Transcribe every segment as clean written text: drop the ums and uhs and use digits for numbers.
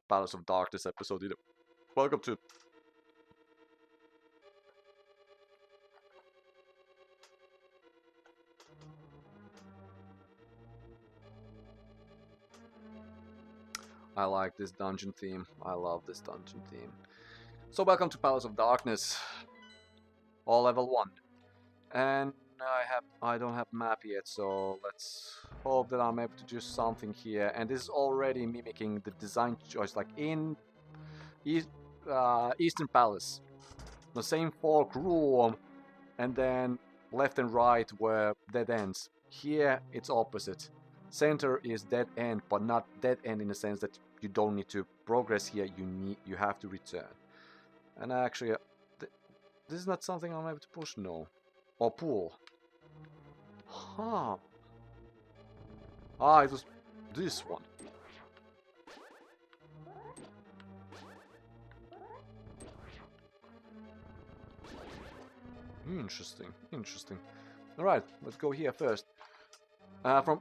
Palace of Darkness episode either. Welcome to... I like this dungeon theme. I love this dungeon theme. So welcome to Palace of Darkness. All level 1. And I don't have map yet, so let's hope that I'm able to do something here. And this is already mimicking the design choice, like in Eastern Palace. The same fork room, and then left and right were dead ends. Here it's opposite. Center is dead end, but not dead end in the sense that you don't need to progress here. You have to return. And actually, this is not something I'm able to push. No, or pull. Huh. Ah, it was this one. Interesting, interesting. Alright, let's go here first. From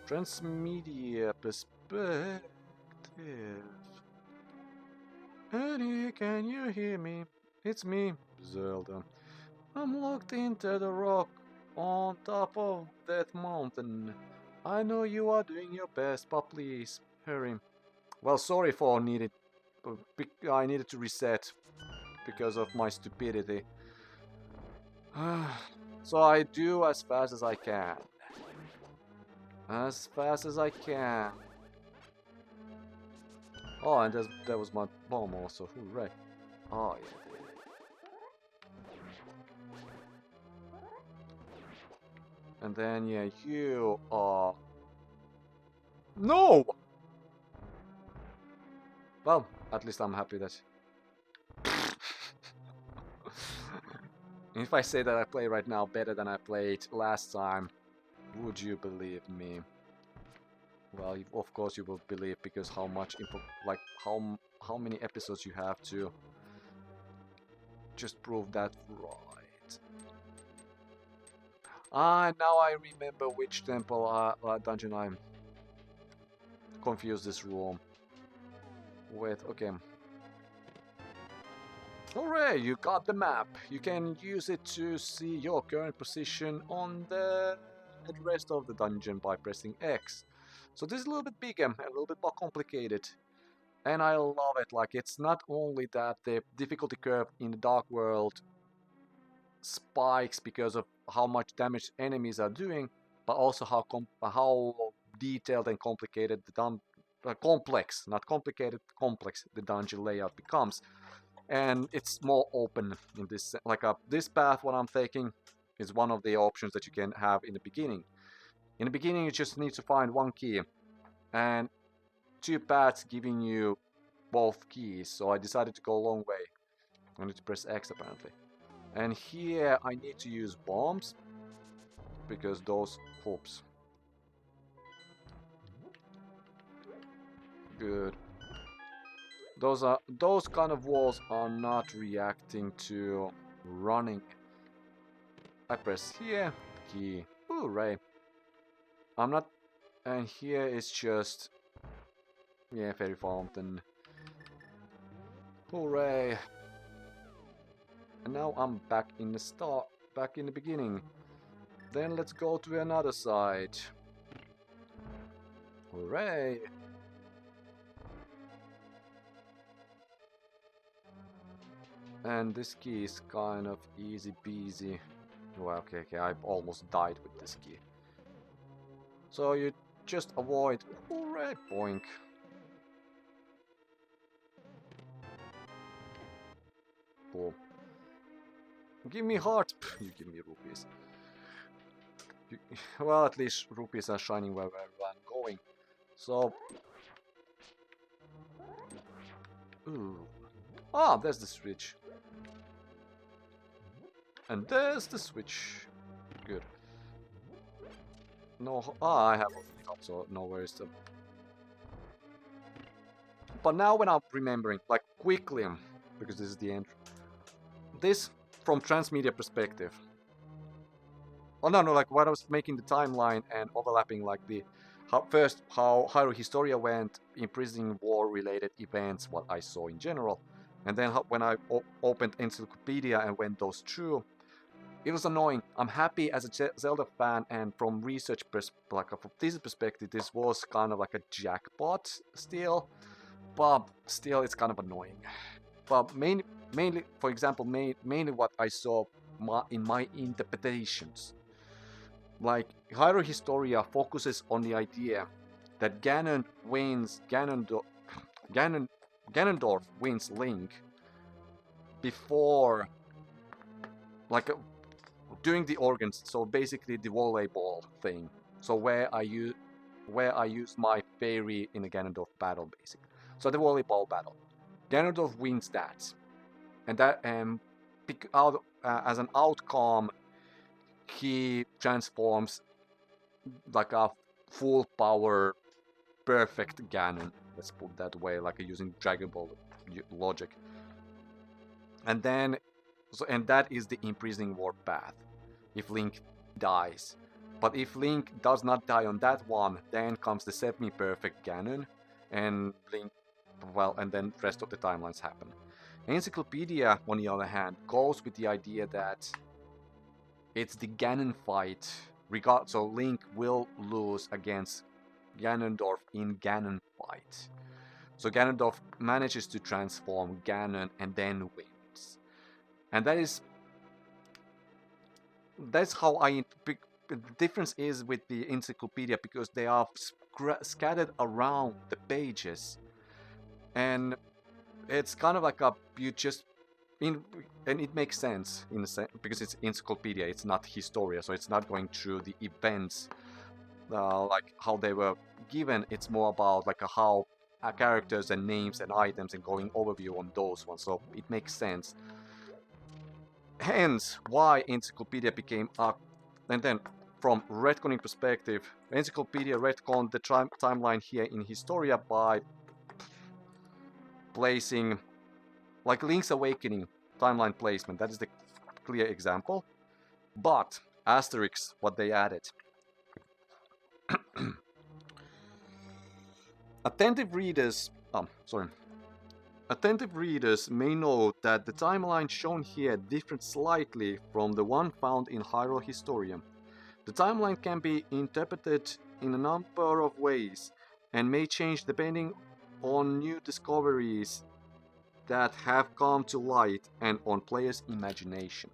Transmedia perspective. Honey, can you hear me? It's me, Zelda. I'm locked into the rock on top of that mountain. I know you are doing your best, but please, hurry. Well, sorry for I needed to reset because of my stupidity. So I do as fast as I can. As fast as I can. Oh, and that was my bomb also. Hooray. Oh, yeah. And then, yeah, you are... No! Well, at least I'm happy that... If I say that I play right now better than I played last time, would you believe me? Well, of course you will believe, because how much info, like how many episodes you have to just prove that right. Ah, now I remember which temple dungeon I'm confused this room with. Okay. Hooray, you got the map. You can use it to see your current position on the rest of the dungeon by pressing X. So this is a little bit bigger, a little bit more complicated. And I love it. Like, it's not only that the difficulty curve in the Dark World spikes because of how much damage enemies are doing, but also how detailed and complicated complex, not complicated, complex the dungeon layout becomes. And it's more open in this, like this path what I'm taking is one of the options that you can have in the beginning. In the beginning you just need to find one key and 2 paths giving you both keys, so I decided to go a long way. I need to press X apparently. And here I need to use bombs because those hoops. Good. Those kind of walls are not reacting to running. I press here, key. Hooray. I'm not, and here is just, yeah, fairy fountain. Hooray. And now I'm back in the beginning. Then let's go to another side. Hooray. And this key is kind of easy peasy. Well, okay, I almost died with this key. So you just avoid. Hooray, boink. Cool. Give me heart. You give me rupees. Well, at least rupees are shining wherever I'm going. So. Ooh. Ah, there's the switch. And there's the switch. Good. No, I have a top, so no worries. But now when I'm remembering, like quickly, because this is the end. This from Transmedia perspective. Oh no, like when I was making the timeline and overlapping like the how Hyrule Historia went, imprisoning war-related events, what I saw in general, and then when I opened Encyclopedia and went those through, it was annoying. I'm happy as a Zelda fan, and from research like from this perspective, this was kind of like a jackpot still, but still it's kind of annoying. But mainly, for example, mainly what I saw in my interpretations. Like, Hyrule Historia focuses on the idea that Ganondorf wins Link before, like, during the organs, so basically the volleyball thing. So where I use my fairy in a Ganondorf battle, basically. So the volleyball battle. Ganondorf wins that. And that as an outcome, he transforms like a full power perfect Ganon, let's put that way, like using Dragon Ball logic. And then and that is the imprisoning war path if Link dies. But if Link does not die on that one, then comes the semi-perfect Ganon, and Link, well, and then the rest of the timelines happen. Encyclopedia, on the other hand, goes with the idea that it's the Ganon fight, so Link will lose against Ganondorf in Ganon fight. So Ganondorf manages to transform Ganon and then wins. And that's how the difference is with the encyclopedia, because they are scattered around the pages, and it's kind of like and it makes sense in a sense because it's encyclopedia, it's not historia, so it's not going through the events like how they were given. It's more about like how characters and names and items and going overview on those ones, so it makes sense. Hence why encyclopedia became and then from retconning perspective, encyclopedia retconned the timeline here in Historia by placing like Link's Awakening timeline placement. That is the clear example. But asterisks, what they added. Attentive readers may note that the timeline shown here differs slightly from the one found in Hyrule Historia. The timeline can be interpreted in a number of ways and may change depending on new discoveries that have come to light and on players' imagination.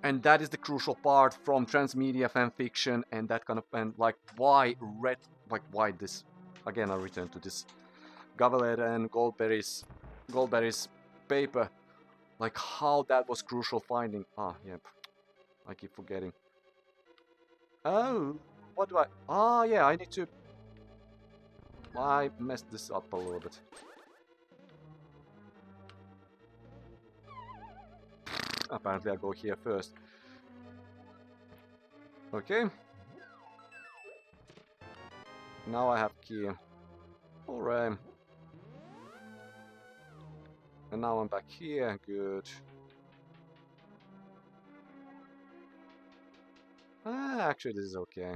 And that is the crucial part from transmedia fanfiction and that kind of, and like why this, again I return to this Gavalet and Goldberry's paper, like how that was crucial finding. Yep, I keep forgetting. Oh, what do I... yeah, I need to... I messed this up a little bit. Apparently I'll go here first. Okay. Now I have key. Alright. And now I'm back here. Good. Actually this is okay.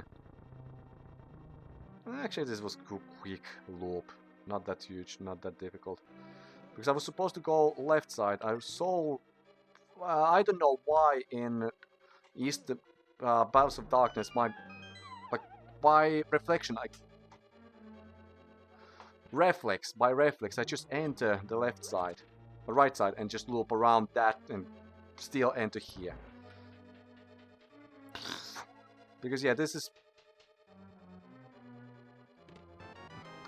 Actually this was a quick loop. Not that huge, not that difficult. Because I was supposed to go left side. I saw... I don't know why in East Battles of Darkness by reflection by reflex I just enter the left side, the right side, and just loop around that and still enter here. Because yeah, this is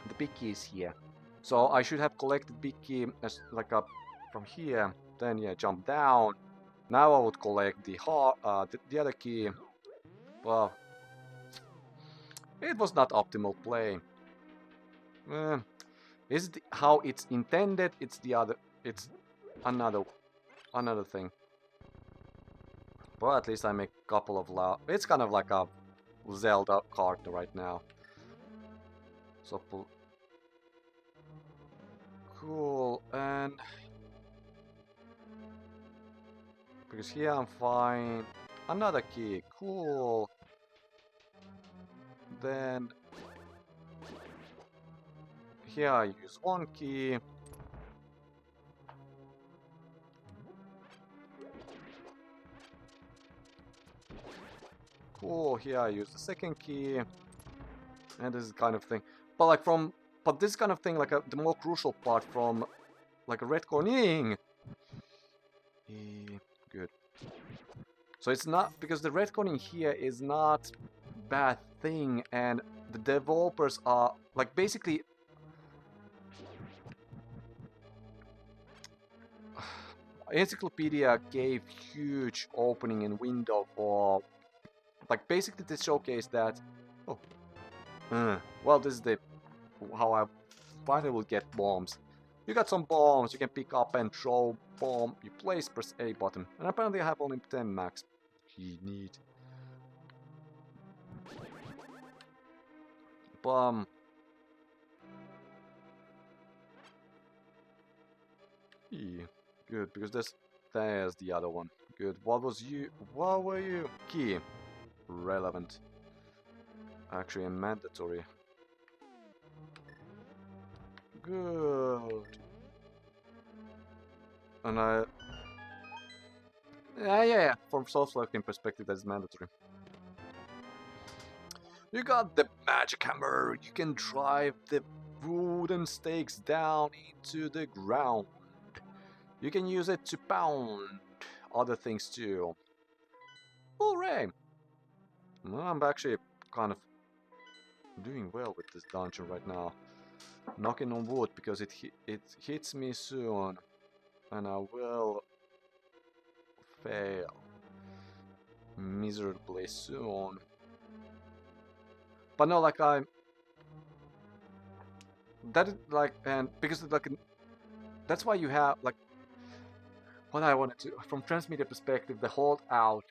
the big key is here. So I should have collected big key as like a from here, then yeah, jump down. Now I would collect the other key. Well, it was not optimal play. Is it how it's intended? It's another thing. But at least I make a couple of it's kind of like a Zelda card right now. So cool, and because here I'm fine. Another key. Cool. Then here I use one key. Cool. Here I use the second key. And this is kind of thing. But like but this kind of thing, like the more crucial part from like a retconning. Good. So it's not, because the retconning here is not bad thing, and the developers are like basically Encyclopedia gave huge opening and window for like basically to showcase that. Oh, well, this is the how I finally will get bombs. You got some bombs you can pick up and throw bomb. You place, press A button, and apparently I have only 10 max. Neat. Bomb. Good, because there's the other one. Good. What was you? What were you? Key. Relevant. Actually, mandatory. Good. And yeah. From soft-looking perspective, that's mandatory. You got the magic hammer. You can drive the wooden stakes down into the ground. You can use it to pound other things too. Hooray! Well, I'm actually kind of doing well with this dungeon right now. Knocking on wood, because it hits me soon, and I will fail miserably soon. But no, like and because like that's why you have like what I wanted to from Transmedia perspective, the hold out.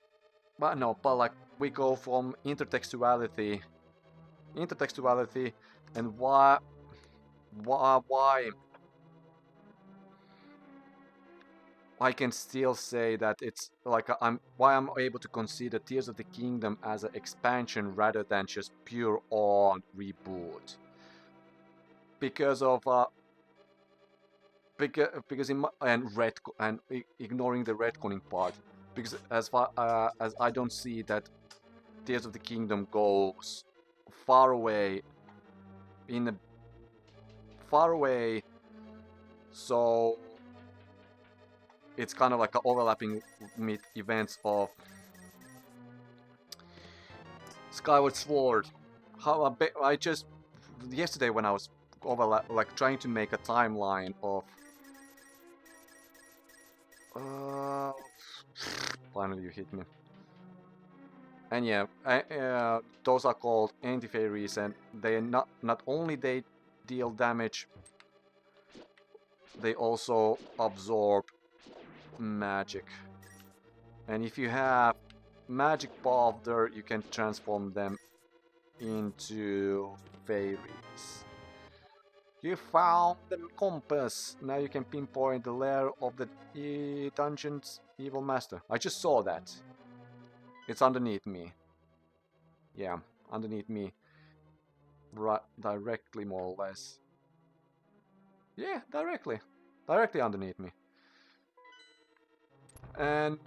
But no, but like we go from intertextuality, and why I can still say that it's like I'm able to consider Tears of the Kingdom as an expansion rather than just pure on reboot, because of because in my, and ignoring the retconning part, because as far as I don't see that Tears of the Kingdom goes far away so it's kind of like overlapping with events of Skyward Sword. How I just yesterday when I was trying to make a timeline of finally you hit me. And yeah, those are called anti-fairies, and they not only they deal damage, they also absorb magic. And if you have magic powder, you can transform them into fairies. You found the compass. Now you can pinpoint the lair of the dungeon's evil master. I just saw that. It's underneath me. Yeah, underneath me. Right, directly, more or less. Yeah, directly. Directly underneath me. And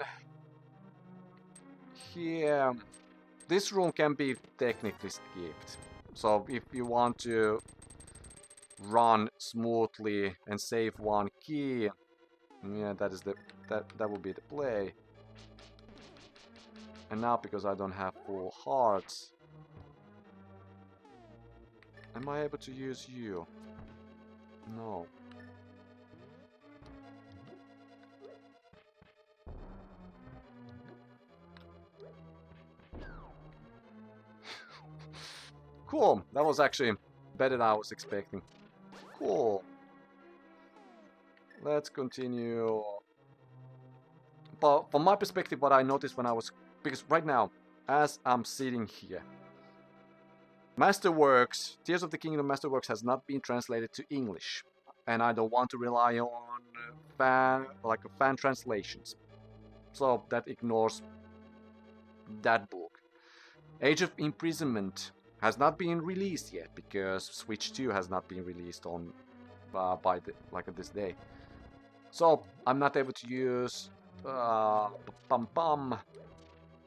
here, this room can be technically skipped. So if you want to run smoothly and save one key, yeah, that will be the play. And now, because I don't have full hearts, am I able to use you? No. Cool. That was actually better than I was expecting. Cool. Let's continue. But from my perspective, what I noticed when I was... Because right now, as I'm sitting here, Masterworks, Tears of the Kingdom Masterworks has not been translated to English. And I don't want to rely on fan translations. So that ignores that book. Age of Imprisonment has not been released yet because Switch 2 has not been released on by this day. So I'm not able to use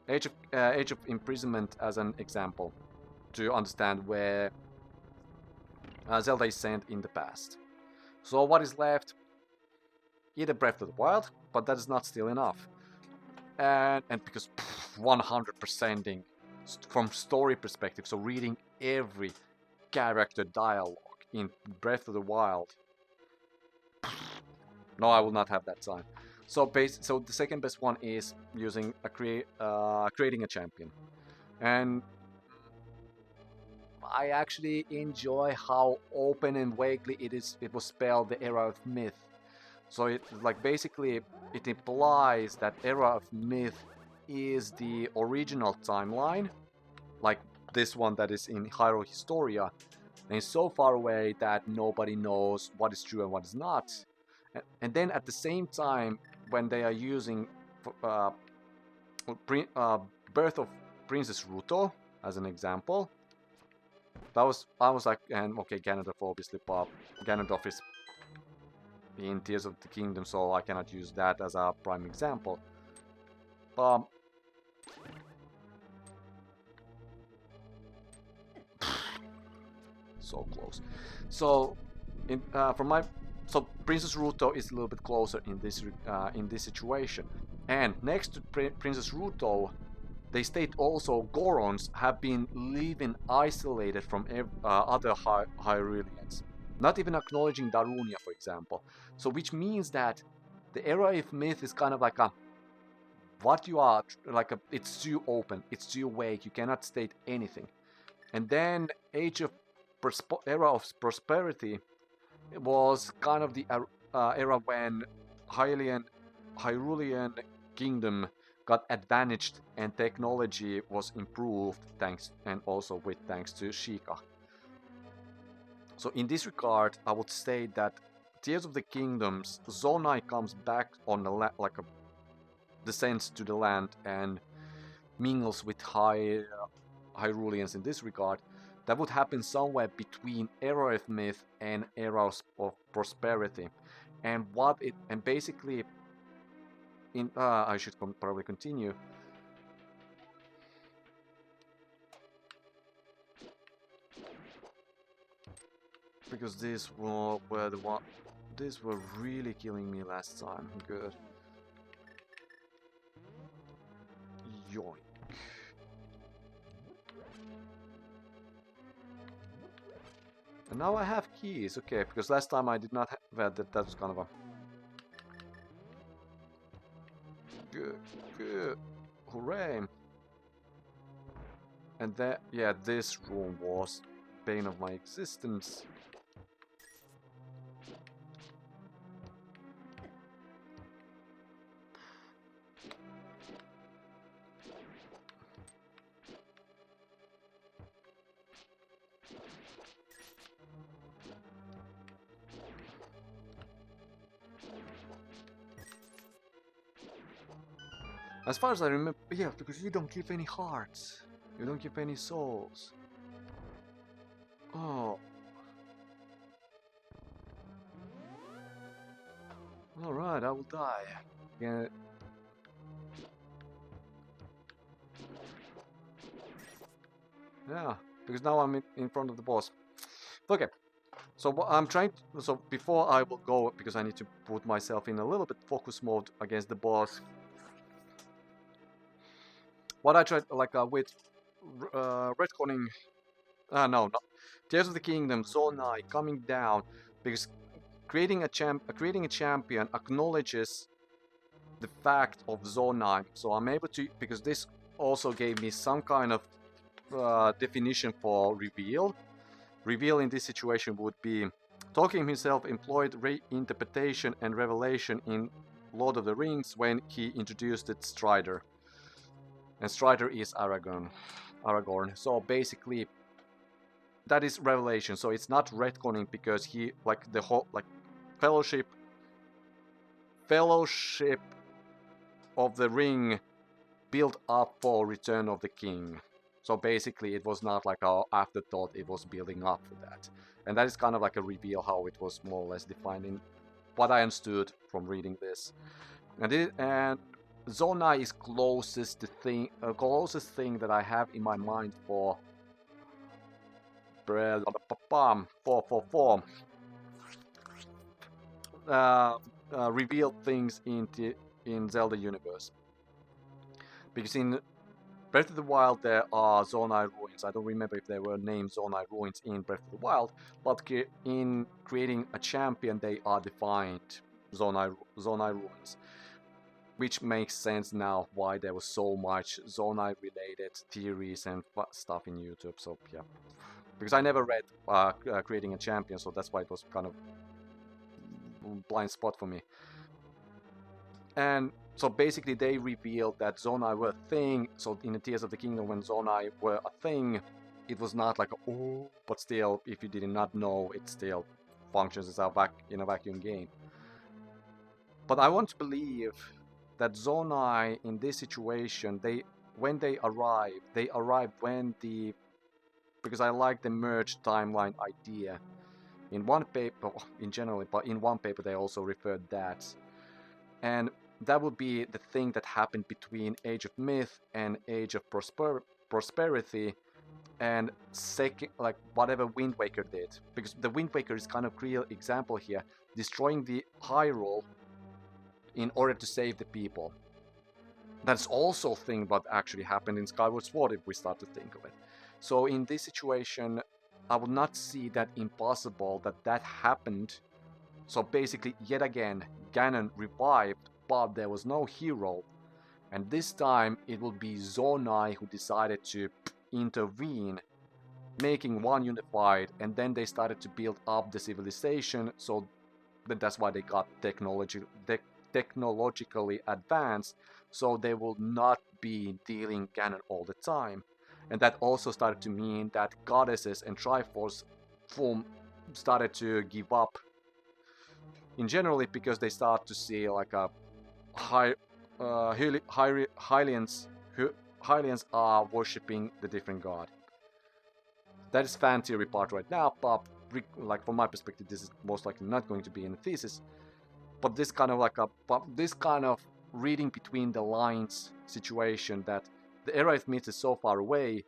Age of Imprisonment as an example to understand where Zelda is sent in the past. So what is left? Either Breath of the Wild, but that is not still enough. And because 100%ing from story perspective, so reading every character dialogue in Breath of the Wild. No, I will not have that time. So the second best one is using creating a champion, and I actually enjoy how open and vaguely it was spelled the era of myth. So it basically it implies that era of myth is the original timeline, like this one that is in Hyrule Historia, and it's so far away that nobody knows what is true and what is not. And then at the same time, when they are using Birth of Princess Ruto as an example, I was like, and okay, Ganondorf obviously, but Ganondorf is in Tears of the Kingdom, so I cannot use that as a prime example. So close. So so Princess Ruto is a little bit closer in this situation. And next to Princess Ruto, they state also Gorons have been living isolated from other Hyruleans, not even acknowledging Darunia, for example. So which means that the era of myth is kind of like it's too open, it's too vague, you cannot state anything. And then era of prosperity was kind of the era when Hyrulean kingdom got advantaged and technology was improved thanks to Sheikah. So in this regard, I would say that Tears of the Kingdoms, Zonai comes back on the descends to the land and mingles with Hyruleans in this regard. That would happen somewhere between era of myth and eras of prosperity, and basically, I should probably continue. Because these were really killing me last time. Good. Yoink. And now I have keys, okay, because last time I did not have that. That was kind of a good, hooray! And this room was bane of my existence. As far as I remember, yeah, because you don't give any hearts. You don't give any souls. Oh. Alright, I will die. Yeah. Yeah, because now I'm in front of the boss. Okay. So I'm trying to, so before I will go, because I need to put myself in a little bit focus mode against the boss. What I tried, with retconning, no, Tears of the Kingdom, Zonai coming down, because creating a champion acknowledges the fact of Zonai. So I'm able to, because this also gave me some kind of definition for reveal. Reveal in this situation would be Tolkien himself employed reinterpretation and revelation in Lord of the Rings when he introduced its Strider. And Strider is Aragorn. So basically, that is revelation. So it's not retconning because he the whole Fellowship of the Ring built up for Return of the King. So basically it was not like an afterthought, it was building up for that. And that is kind of like a reveal how it was more or less defined in what I understood from reading this. And Zonai is closest thing that I have in my mind for revealed things in Zelda universe. Because in Breath of the Wild there are Zonai ruins. I don't remember if they were named Zonai ruins in Breath of the Wild, but in creating a champion they are defined Zonai ruins. Which makes sense now why there was so much Zonai related theories and stuff in YouTube. So yeah, because I never read creating a champion, so that's why it was kind of blind spot for me. And so basically they revealed that Zonai were a thing. So in the Tears of the Kingdom, when Zonai were a thing, it was not like but still, if you did not know, it still functions as in a vacuum game. But I want to believe that Zonai in this situation, when they arrive when because I like the merge timeline idea. In one paper, in general, but in one paper they also referred that. And that would be the thing that happened between Age of Myth and Age of Prosperity, and second, like whatever Wind Waker did. Because the Wind Waker is kind of real example here, destroying the Hyrule in order to save the people. That's also a thing what actually happened in Skyward Sword if we start to think of it. So in this situation, I would not see that impossible that happened. So basically, yet again, Ganon revived, but there was no hero. And this time, it will be Zonai who decided to intervene, making one unified, and then they started to build up the civilization, so that's why they got technologically advanced, so they will not be dealing Ganon all the time. And that also started to mean that goddesses and Triforce form started to give up in generally, because they start to see like a Hylians are worshipping the different god. That is fan theory part right now, but like from my perspective, this is most likely not going to be in the thesis. But this kind of reading between the lines situation, that the era of myth is so far away,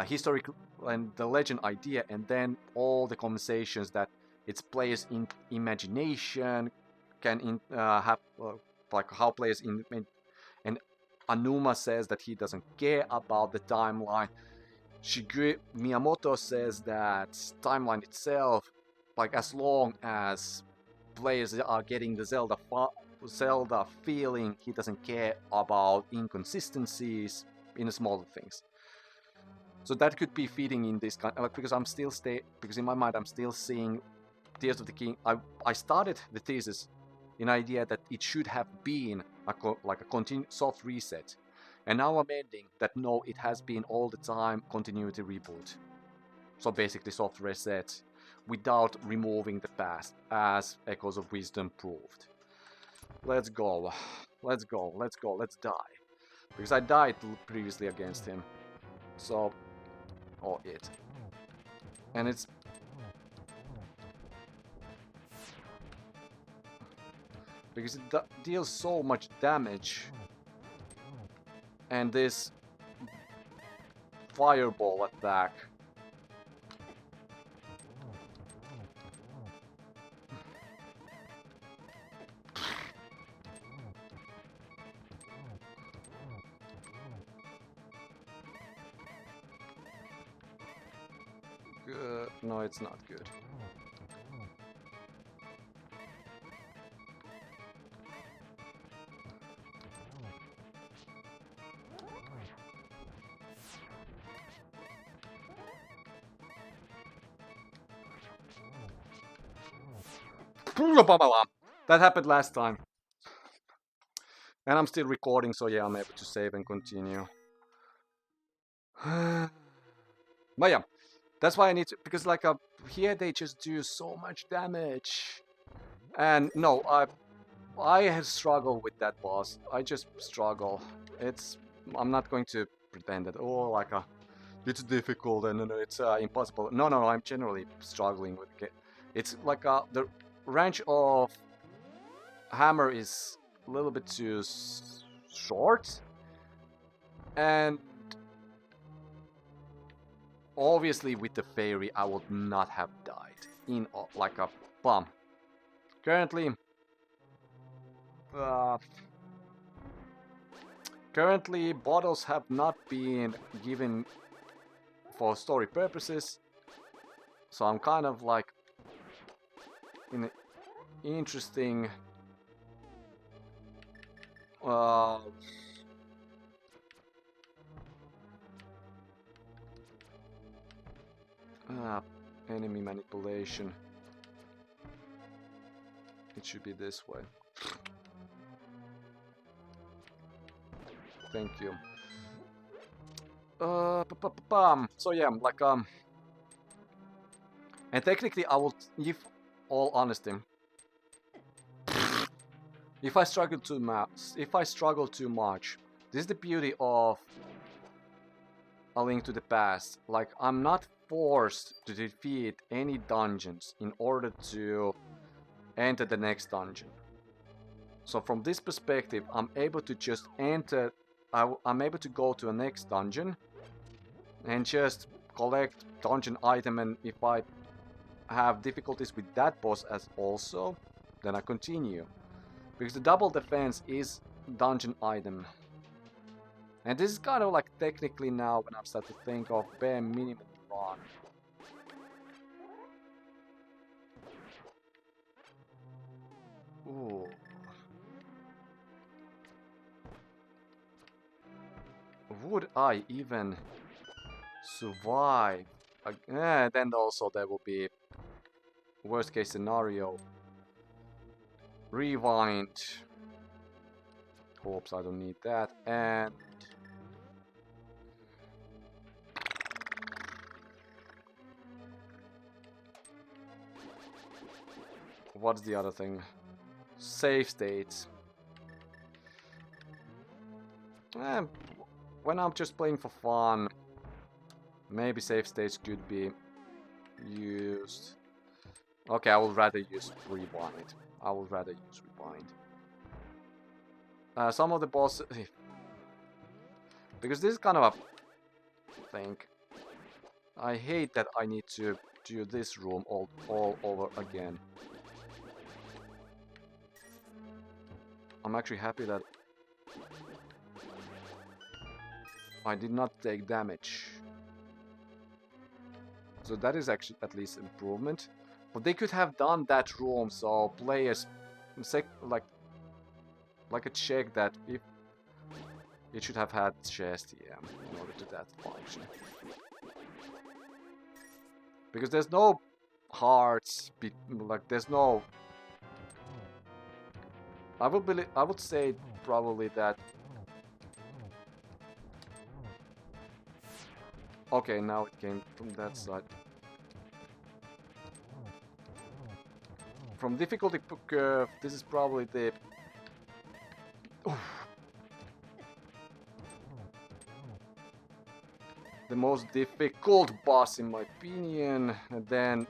historic and the legend idea, and then all the conversations that its players in imagination can have, like how players and Anuma says that he doesn't care about the timeline. Shigeru Miyamoto says that timeline itself, like as long as players are getting the Zelda feeling, he doesn't care about inconsistencies in smaller things. So that could be feeding in this kind, because because in my mind I'm still seeing Tears of the King. I started the thesis in idea that it should have been a soft reset, and now I'm ending that no, it has been all the time continuity reboot. So basically soft reset without removing the past, as Echoes of Wisdom proved. Let's go, let's die, because I died previously against him. So, and it's because it deals so much damage, and this fireball attack. Good. No, it's not good. That happened last time. And I'm still recording, so yeah, I'm able to save and continue. But yeah, that's why I need to, because like here they just do so much damage. And no, I have struggled with that boss. I just struggle. I'm not going to pretend that, oh, like it's difficult and it's impossible. No, no, no, I'm generally struggling with it. It's like the range of hammer is a little bit too short, and obviously with the fairy I would not have died in like a bomb. Currently, uh, currently bottles have not been given for story purposes, so I'm kind of like in an interesting uh, enemy manipulation. It should be this way. Thank you. So yeah, like and technically I will, if all honesty, if I struggle too much, this is the beauty of A Link to the Past. Like, I'm not forced to defeat any dungeons in order to enter the next dungeon. So from this perspective, I'm able to just enter, I'm able to go to a next dungeon and just collect dungeon item, and if I have difficulties with that boss as also, then I continue. Because the double defense is dungeon item. And this is kind of like technically now when I'm starting to think of bare minimum run. Ooh. Would I even survive? Then also there will be worst case scenario. Rewind. Oops, I don't need that. And what's the other thing? Save states. When I'm just playing for fun, maybe save states could be used. Okay, I would rather use rewind. I would rather use rewind. Some of the bosses, because this is kind of a thing. I hate that I need to do this room all over again. I'm actually happy that I did not take damage. So that is actually at least improvement. But they could have done that room so players like a check that if it should have had chest in order to that function. Because there's no hearts, like there's no. I would say probably that. Okay, now it came from that side. From difficulty curve, this is probably the. The most difficult boss in my opinion, and then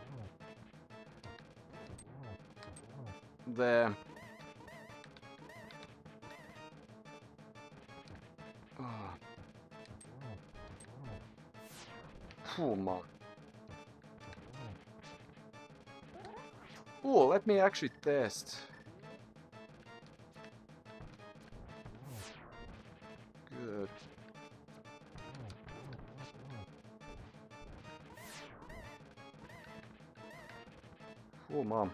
the oh man. Oh, let me actually test. Good. Oh, mom.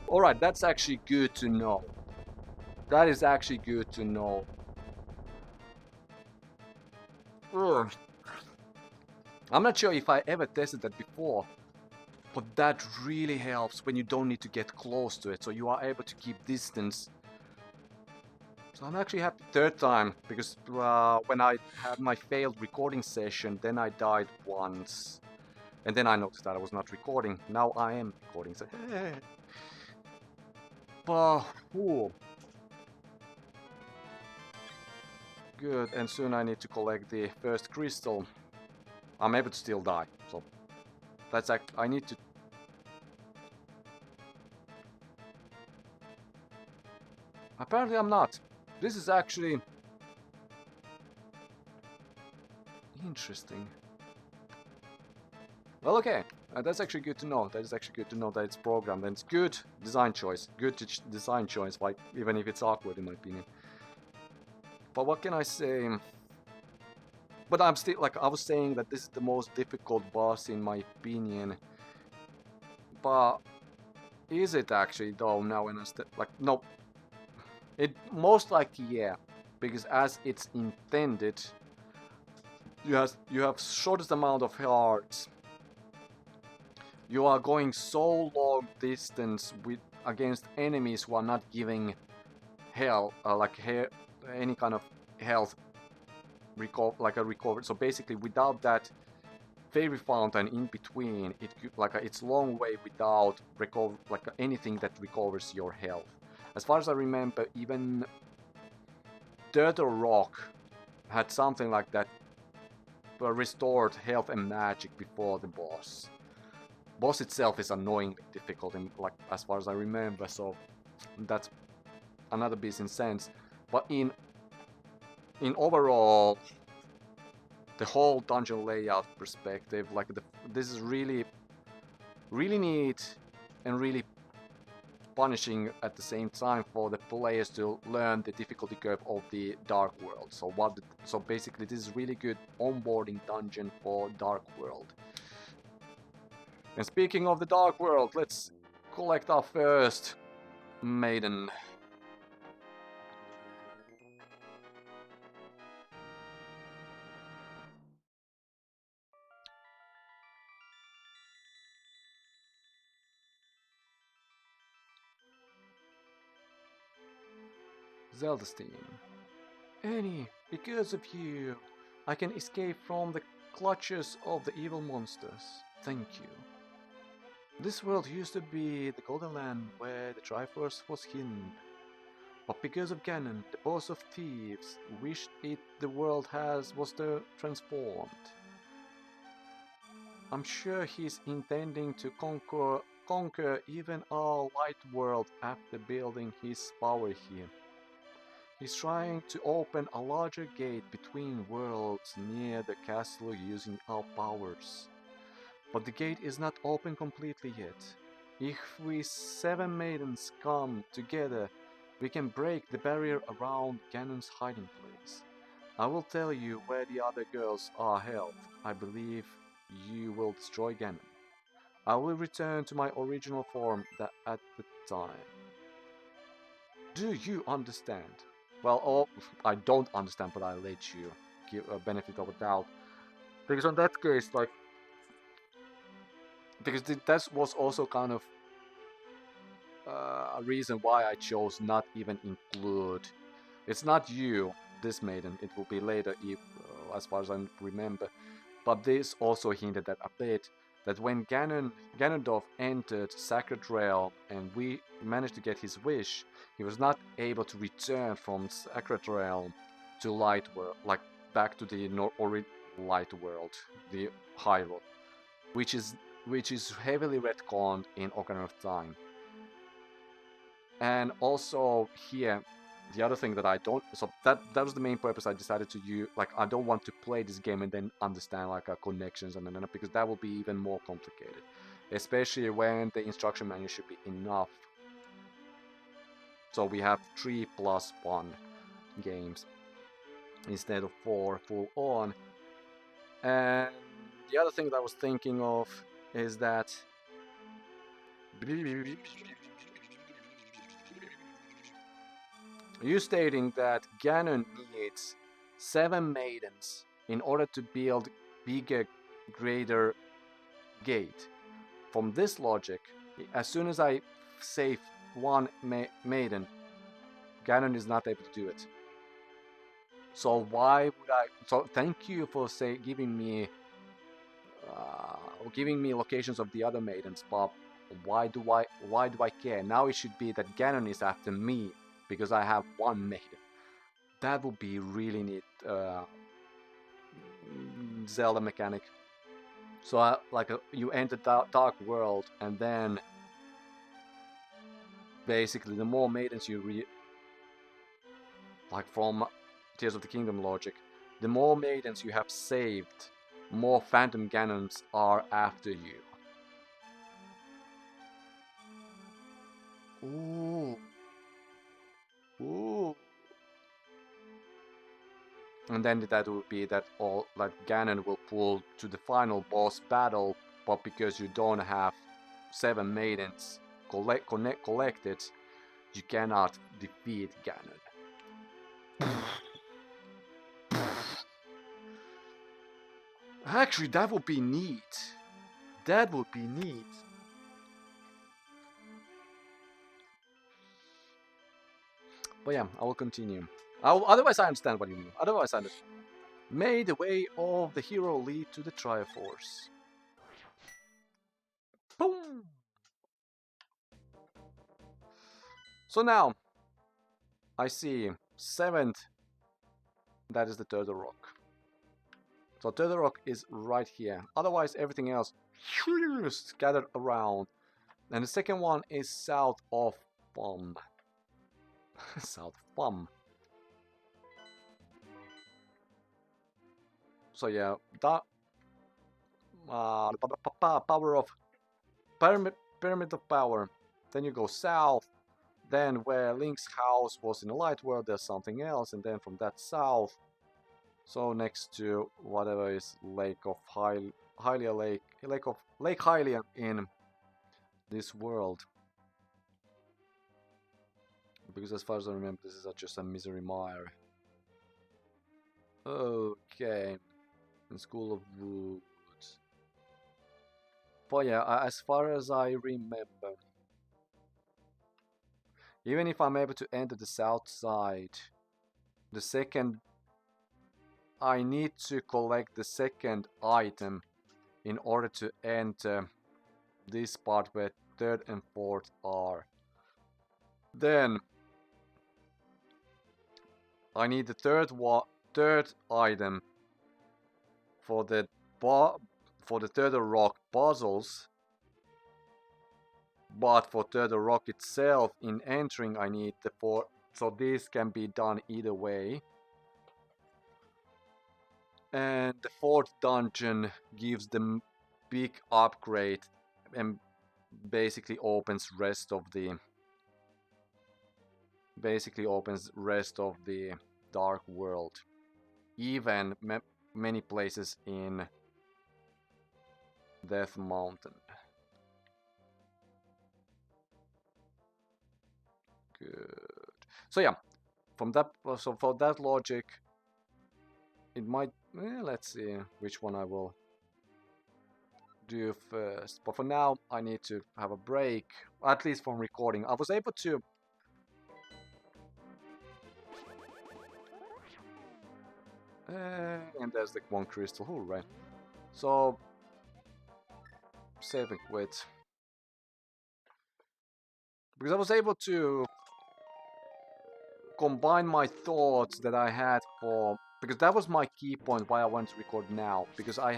Alright, that's actually good to know. That is actually good to know. Ugh. I'm not sure if I ever tested that before, but that really helps when you don't need to get close to it, so you are able to keep distance. So I'm actually happy third time, because when I had my failed recording session, then I died once. And then I noticed that I was not recording. Now I am recording. So, but, ooh, good. And soon I need to collect the first crystal. I'm able to still die. So that's I need to. Apparently I'm not. This is actually interesting. Well, okay. That's actually good to know. That is actually good to know that it's programmed. And it's good design choice. Good design choice, like, even if it's awkward in my opinion. But what can I say? But I'm still, like, I was saying that this is the most difficult boss in my opinion. But is it actually though? Now when I like, no. It most likely, yeah. Because as it's intended, you have shortest amount of hearts. You are going so long distance with against enemies who are not giving any kind of health like a recovery. So basically, without that fairy fountain in between, it's long way without anything that recovers your health. As far as I remember, even Turtle Rock had something like that, restored health and magic before the boss. Boss itself is annoyingly difficult, as far as I remember. So that's another business sense. But in overall, the whole dungeon layout perspective, this is really neat and really punishing at the same time for the players to learn the difficulty curve of the Dark World. So basically, this is really good onboarding dungeon for Dark World. And speaking of the Dark World, let's collect our first Maiden. Zelda Steam. Annie, because of you, I can escape from the clutches of the evil monsters. Thank you. This world used to be the Golden Land where the Triforce was hidden. But because of Ganon, the boss of thieves wished the world was transformed. I'm sure he's intending to conquer even our light world after building his power here. He's trying to open a larger gate between worlds near the castle using our powers. But the gate is not open completely yet. If we 7 maidens come together, we can break the barrier around Ganon's hiding place. I will tell you where the other girls are held. I believe you will destroy Ganon. I will return to my original form at the time. Do you understand? Well, I don't understand, but I'll let you give a benefit of a doubt. Because in that case, because that was also kind of a reason why I chose not even include. It's not you, this maiden. It will be later, if, as far as I remember. But this also hinted at a bit that when Ganondorf entered Sacred Realm and we managed to get his wish, he was not able to return from Sacred Realm to Light World, like back to the Light World, the Hyrule, which is heavily retconned in Ocarina of Time. And also here, the other thing that I don't, so that was the main purpose I decided to use. Like, I don't want to play this game and then understand connections and then, because that will be even more complicated, especially when the instruction manual should be enough. So we have 3+1 games instead of 4 full on. And the other thing that I was thinking of is that you stating that Ganon needs 7 maidens in order to build bigger, greater gate. From this logic, as soon as I save one maiden, Ganon is not able to do it. So why would I? So thank you for giving me giving me locations of the other maidens, but why do I care? Now it should be that Ganon is after me because I have one maiden. That would be really neat Zelda mechanic. So you enter Dark World, and then basically the more maidens you like from Tears of the Kingdom logic, the more maidens you have saved, more Phantom Ganons are after you. Ooh. Ooh. And then that would be that all like Ganon will pull to the final boss battle, but because you don't have 7 maidens collected, you cannot defeat Ganon. Actually, that would be neat. That would be neat. But yeah, I will continue. Otherwise, I understand what you mean. Otherwise, I understand. May the way of the hero lead to the Triforce. Boom! So now, I see 7th. That is the Turtle Rock. So Turtle Rock is right here. Otherwise, everything else scattered around. And the second one is south of Pum. South of Pum. So yeah, that power of pyramid of power. Then you go south. Then where Link's house was in the light world, there's something else, and then from that south, so next to whatever is Lake of Hylia Lake Hylia in this world. Because as far as I remember, this is just a misery mire. Okay, in School of Woods. But yeah, as far as I remember, even if I'm able to enter the south side, the second I need to collect the second item in order to enter this part where 3rd and 4th are. Then I need the third item for the Turtle Rock puzzles. But for Turtle Rock itself, in entering, I need the 4. So this can be done either way. And the 4th dungeon gives the big upgrade and basically opens rest of the Dark World. Even many places in Death Mountain. Good. So yeah, for that logic, it might. Let's see which one I will do first. But for now, I need to have a break, at least from recording. I was able to. And there's the one crystal. Hooray! So save and quit. Because I was able to combine my thoughts that I had for, because that was my key point why I wanted to record now, because I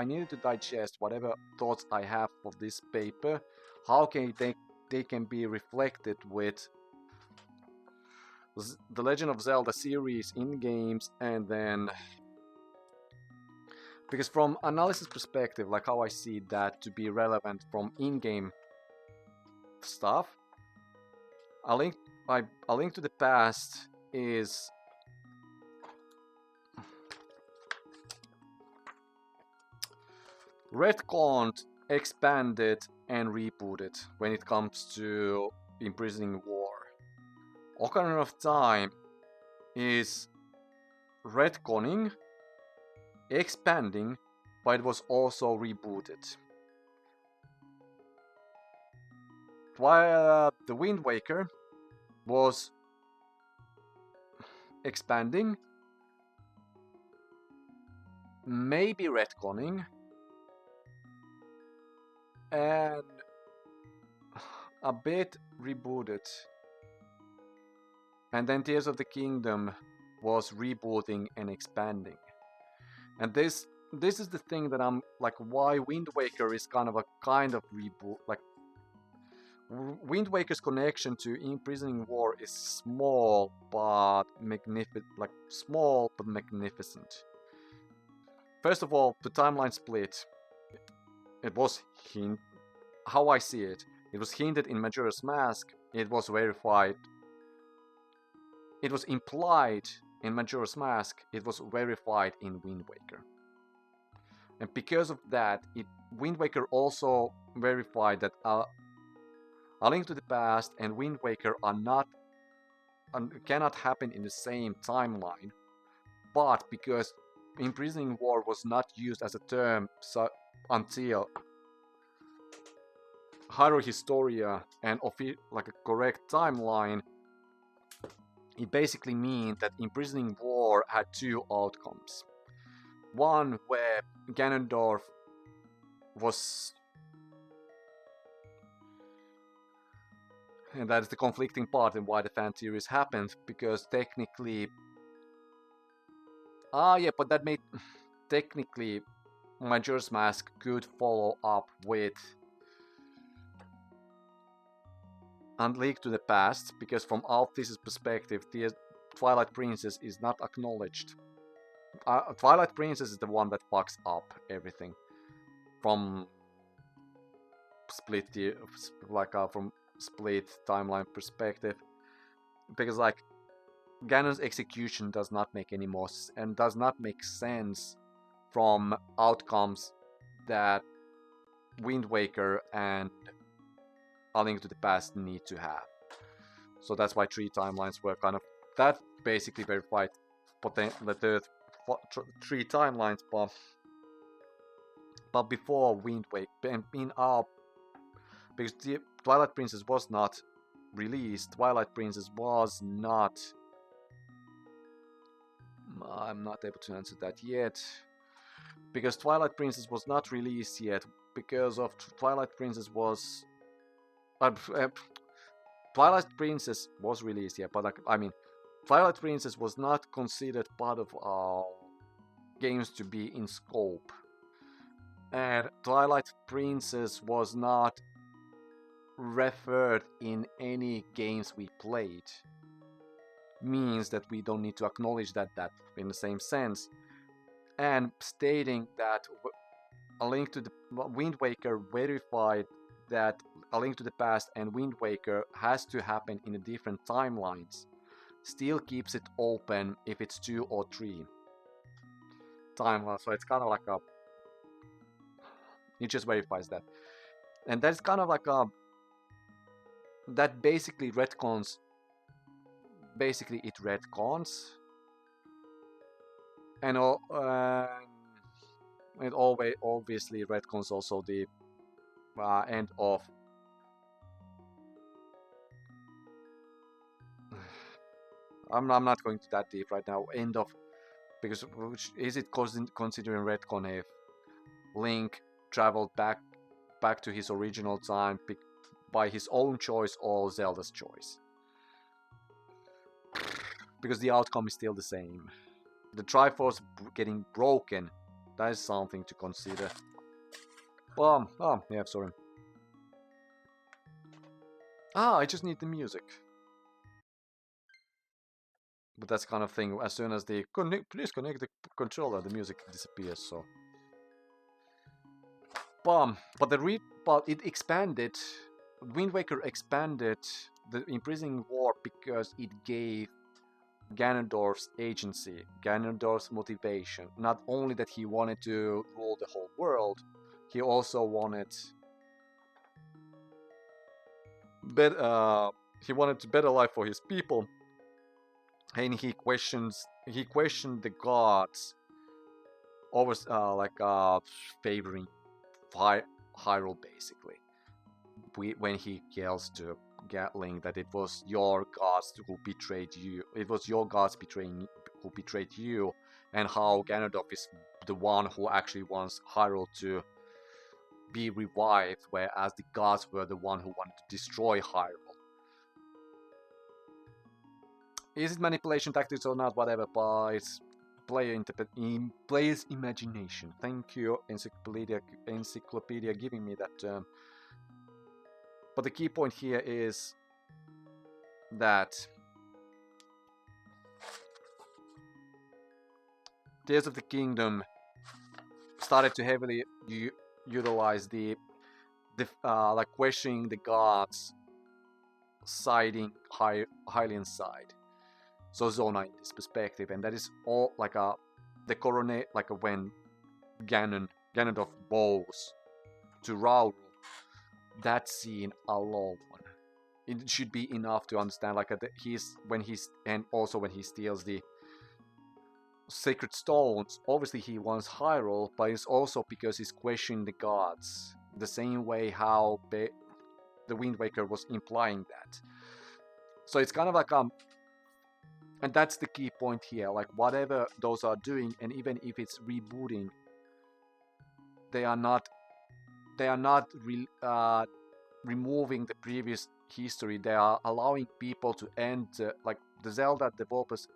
needed to digest whatever thoughts I have of this paper, how can they can be reflected with the Legend of Zelda series in games, and then because from analysis perspective, like how I see that to be relevant from in-game stuff, A Link to the Past is retconned, expanded, and rebooted when it comes to imprisoning war. Ocarina of Time is retconning, expanding, but it was also rebooted. While The Wind Waker was expanding, maybe retconning, and a bit rebooted. And then Tears of the Kingdom was rebooting and expanding. And this is the thing that I'm like, why Wind Waker is kind of reboot. Like, Wind Waker's connection to Imprisoning War is small but magnificent. First of all, the timeline split. It was how I see it. It was hinted in Majora's Mask. It was verified. It was implied in Majora's Mask. It was verified in Wind Waker. And because of that, Wind Waker also verified that A Link to the Past and Wind Waker cannot happen in the same timeline. But because Imprisoning War was not used as a term until Hyrule Historia and like a correct timeline, it basically means that Imprisoning War had two outcomes. One where Ganondorf was... And that is the conflicting part in why the fan theories happened, because technically... but that made... Technically, Majora's Mask could follow up with A Link to the Past, because from our thesis perspective, the Twilight Princess is not acknowledged. Twilight Princess is the one that fucks up everything from split timeline perspective, because like Ganon's execution does not make any more and does not make sense from outcomes that Wind Waker and A Link to the Past need to have. So that's why three timelines were kind of that basically verified the three timelines, but before Wind Waker because the Twilight Princess was not released. Twilight Princess was not... I'm not able to answer that yet. Because Twilight Princess was not released yet. Because of Twilight Princess was... Twilight Princess was released, yeah, but Twilight Princess was not considered part of our games to be in scope. And Twilight Princess was not referred in any games we played. Means that we don't need to acknowledge that in the same sense. And stating that A Link to the Wind Waker verified that A Link to the Past and Wind Waker has to happen in a different timelines still keeps it open if it's 2 or 3 timelines. So it's kind of like it just verifies that. And that's kind of like that basically retcons. Basically, it retcons, and it always obviously retcons also the end of. I'm not going to that deep right now. End of, because is it considering retcon if Link traveled back to his original time by his own choice or Zelda's choice? Because the outcome is still the same. The Triforce getting broken, that is something to consider. Yeah, sorry. I just need the music. But that's kind of thing, as soon as they please connect the controller, the music disappears, so. But it expanded. Wind Waker expanded the Imprisoning War because it gave Ganondorf's agency, Ganondorf's motivation. Not only that he wanted to rule the whole world, he also wanted better life for his people, and he questioned the gods over favoring Hyrule basically. When he yells to Gatling that it was your gods who betrayed you. It was your gods who betrayed you, and how Ganondorf is the one who actually wants Hyrule to be revived, whereas the gods were the one who wanted to destroy Hyrule. Is it manipulation tactics or not? Whatever, but it's player's imagination. Thank you, Encyclopedia, giving me that term. But the key point here is that Tears of the Kingdom started to heavily utilize the like questioning the gods, siding Hylian's side. So Zona in this perspective, and that is all like the coronate, like when Ganondorf bows to Raul. That scene alone, it should be enough to understand like when he steals the sacred stones. Obviously he wants Hyrule, but it's also because he's questioning the gods, the same way how the Wind Waker was implying that. So it's kind of like and that's the key point here, like whatever those are doing, and even if it's rebooting, they are not removing the previous history. They are allowing people to enter, like the Zelda developers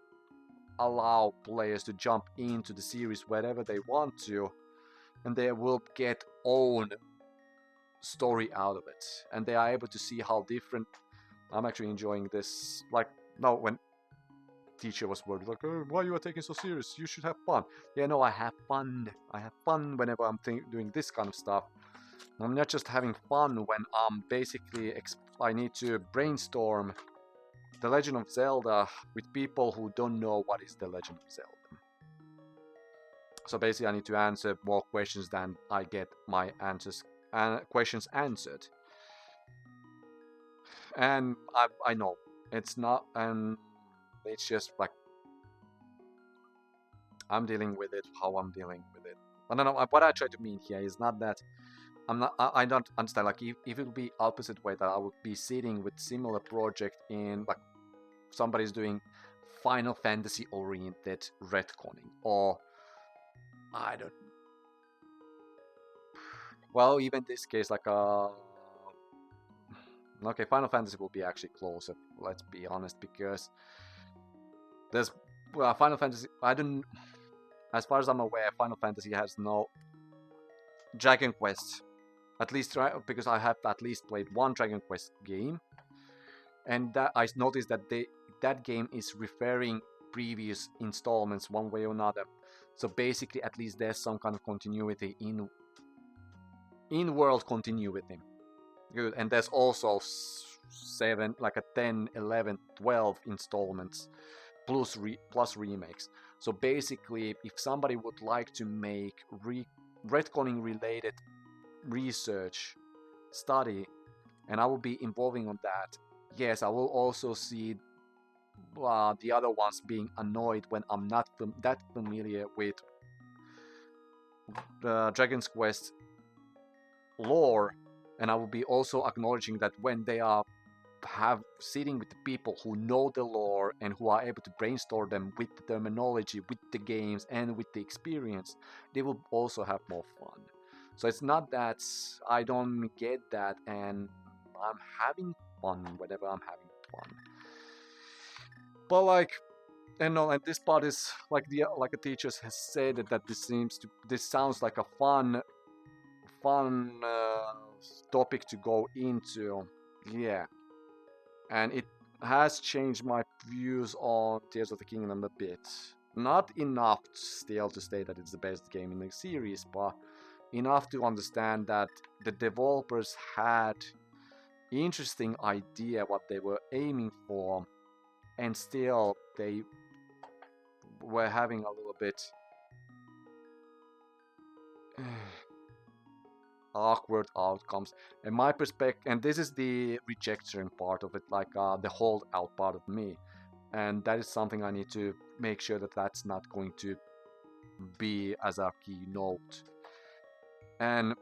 allow players to jump into the series wherever they want to, and they will get own story out of it, and they are able to see how different. I'm actually enjoying this. Like, no, when teacher was worried, like, oh, why you are taking so serious? You should have fun. Yeah, no, I have fun. I have fun whenever I'm doing this kind of stuff. I'm not just having fun when I'm basically I need to brainstorm The Legend of Zelda with people who don't know what is The Legend of Zelda. So basically I need to answer more questions than I get my questions answered. And I know it's not, and it's just like I'm dealing with it how I'm dealing with it. I don't know, what I try to mean here is not that I don't understand, like if it would be opposite way, that I would be sitting with similar project in like somebody's doing Final Fantasy oriented retconning, or I don't, well, even this case, like okay, Final Fantasy will be actually closer, let's be honest, because there's Final Fantasy, as far as I'm aware, Final Fantasy has no Dragon Quest, at least because I have at least played one Dragon Quest game, and that I noticed that that game is referring previous installments one way or another. So basically, at least there's some kind of continuity in world continuity. Good, and there's also 7, like a 10, 11, 12 installments plus remakes. So basically, if somebody would like to make retconning related research study, and I will be involving on that, yes, I will also see the other ones being annoyed when I'm not that familiar with the Dragon's Quest lore, and I will be also acknowledging that when they are sitting with the people who know the lore and who are able to brainstorm them with the terminology, with the games, and with the experience, they will also have more fun. So it's not that I don't get that, and I'm having fun whenever I'm having fun. But like, and this part is like a teacher has said that this sounds like a fun topic to go into. Yeah, and it has changed my views on Tears of the Kingdom a bit. Not enough still to say that it's the best game in the series, but enough to understand that the developers had interesting idea what they were aiming for, and still they were having a little bit awkward outcomes. And my perspective, and this is the rejection part of it, like the holdout part of me, and that is something I need to make sure that that's not going to be as a keynote. And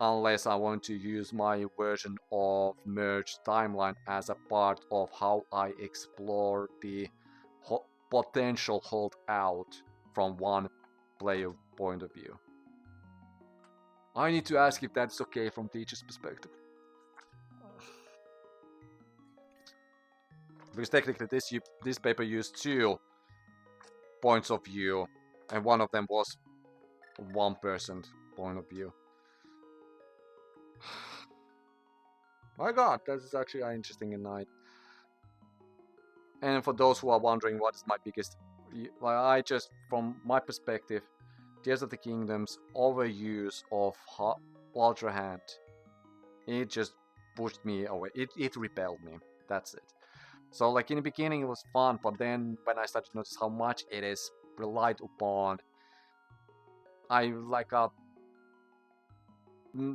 unless I want to use my version of merged timeline as a part of how I explore the potential holdout from one player point of view. I need to ask if that's okay from teacher's perspective. Because technically this paper used 2 points of view, and one of them was 1% point of view. My god, that is actually interesting at night. And for those who are wondering what is my biggest... I just, from my perspective, Tears of the Kingdom's overuse of Ultra Hand, it just pushed me away. It repelled me. That's it. So like in the beginning it was fun, but then when I started to notice how much it is relied upon, I like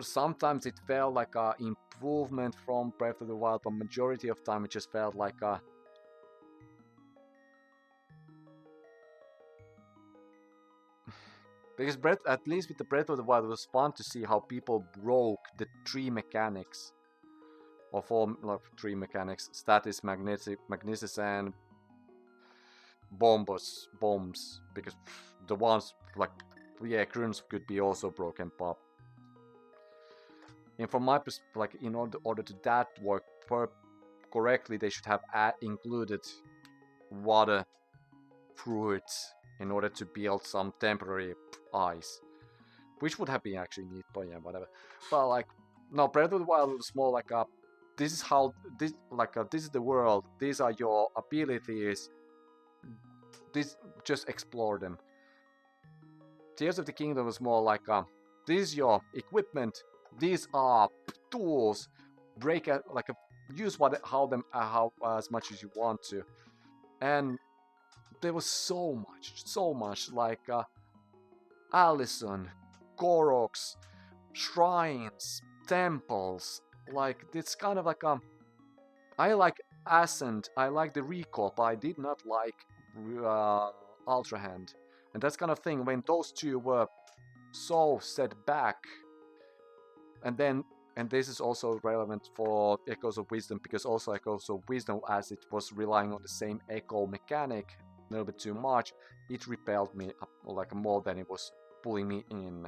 sometimes it felt like a improvement from Breath of the Wild, but majority of time it just felt like a... Because at least with the Breath of the Wild, it was fun to see how people broke the 3 mechanics. Or 4, like 3 mechanics. Status, Magnesis, and bombs. Because the ones, like, yeah, Gruns could be also broken pop. And from my perspective, like, in order to that work correctly, they should have included water fruits in order to build some temporary ice, which would have been actually neat, but yeah, whatever. But like, no, Breath of the Wild was more like a, this is how this, like this is the world, these are your abilities, this, just explore them. Tears of the Kingdom was more like this is your equipment, these are tools, break it, like use how as much as you want to. And there was so much like Allison, Koroks, shrines, temples. Like, it's kind of like I like Ascent, I like the Recall, but I did not like Ultra Hand. And that's kind of thing when those 2 were so set back. And this is also relevant for Echoes of Wisdom, because also Echoes of Wisdom, as it was relying on the same echo mechanic a little bit too much, it repelled me like more than it was pulling me in.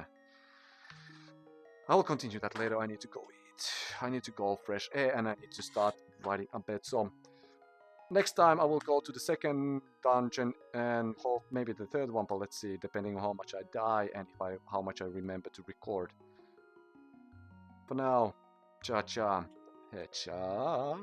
I will continue that later. I need to go eat. I need to go fresh air, and I need to start writing a bit. So next time I will go to the 2nd dungeon and hope maybe the 3rd one, but let's see, depending on how much I die and how much I remember to record. For now, cha-cha, hecha.